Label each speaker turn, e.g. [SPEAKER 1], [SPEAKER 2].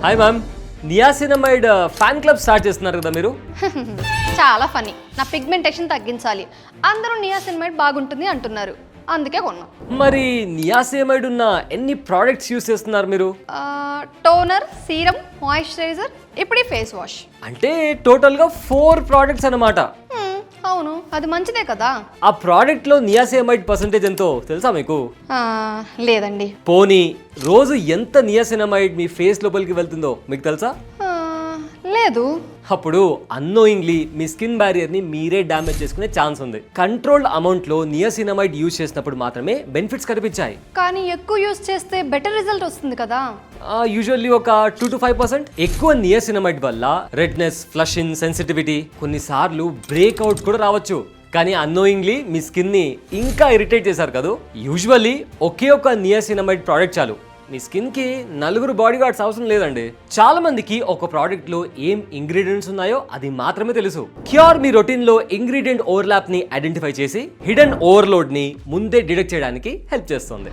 [SPEAKER 1] Hi ma'am, niacinamide fan club start చేస్తున్నారు కదా మీరు?
[SPEAKER 2] చాలా ఫనీ. నా పిగ్మెంటేషన్ తగ్గించాలి, అందరూ నియాసినమైడ్ బాగుంటుంది అంటున్నారు, అందుకే కొన్నా.
[SPEAKER 1] మరి నియాసినమైడ్ ఉన్న ఎన్ని ప్రోడక్ట్స్ యూస్ చేస్తున్నారు మీరు?
[SPEAKER 2] టోనర్, సీరం, మాయిశ్చరైజర్, ఇప్పుడు ఫేస్ వాష్.
[SPEAKER 1] అంటే టోటల్గా 4 ప్రోడక్ట్స్ అన్నమాట.
[SPEAKER 2] అవును, అది మంచిదే కదా.
[SPEAKER 1] ఆ ప్రోడక్ట్లో నియాసినమైడ్ పర్సెంటేజ్ ఎంతో తెలుసా మీకు?
[SPEAKER 2] లేదండి.
[SPEAKER 1] పోనీ రోజు ఎంత నియాసినమైడ్ మీ ఫేస్ లోపలికి వెళ్తుందో మీకు తెలుసా?
[SPEAKER 2] లేదు.
[SPEAKER 1] అప్పుడు అన్నోయింగ్లీ మీ స్కిన్ బ్యారియర్ ని మీరే డ్యామేజ్ చేసుకునే ఛాన్స్ ఉంది. కంట్రోల్డ్ అమౌంట్ లో నియాసినమైడ్ యూజ్ చేసినప్పుడు మాత్రమే బెనిఫిట్స్ కనిపించాయి.
[SPEAKER 2] కానీ ఎక్కువ యూజ్ చేస్తే బెటర్ రిజల్ట్ వస్తుంది కదా?
[SPEAKER 1] యూజువల్లీ ఒక 2 to 5%. ఎక్కువ నియాసినమైడ్ వల్ల రెడ్నెస్, ఫ్లషింగ్, సెన్సిటివిటీ, కొన్నిసార్లు బ్రేక్అవుట్ కూడా రావచ్చు. కానీ అన్నోయింగ్లీ మీ స్కిన్ ని ఇంకా ఇరిటేట్ చేశారు కదా. యూజువల్లీ ఒకే ఒక నియాసినమైడ్ ప్రోడక్ట్ చాలు. మీ స్కిన్ కి 4 బాడీ గార్డ్స్ అవసరం లేదండి. చాలా మందికి ఒక ప్రోడక్ట్ లో ఏం ఇంగ్రీడియంట్స్ ఉన్నాయో అది మాత్రమే తెలుసు. క్యూర్ మీ రొటీన్ లో ఇంగ్రీడియంట్ ఓవర్లాప్ ని ఐడెంటిఫై చేసి హిడెన్ ఓవర్లోడ్ ని ముందే డిటెక్ట్ చేయడానికి హెల్ప్ చేస్తుంది.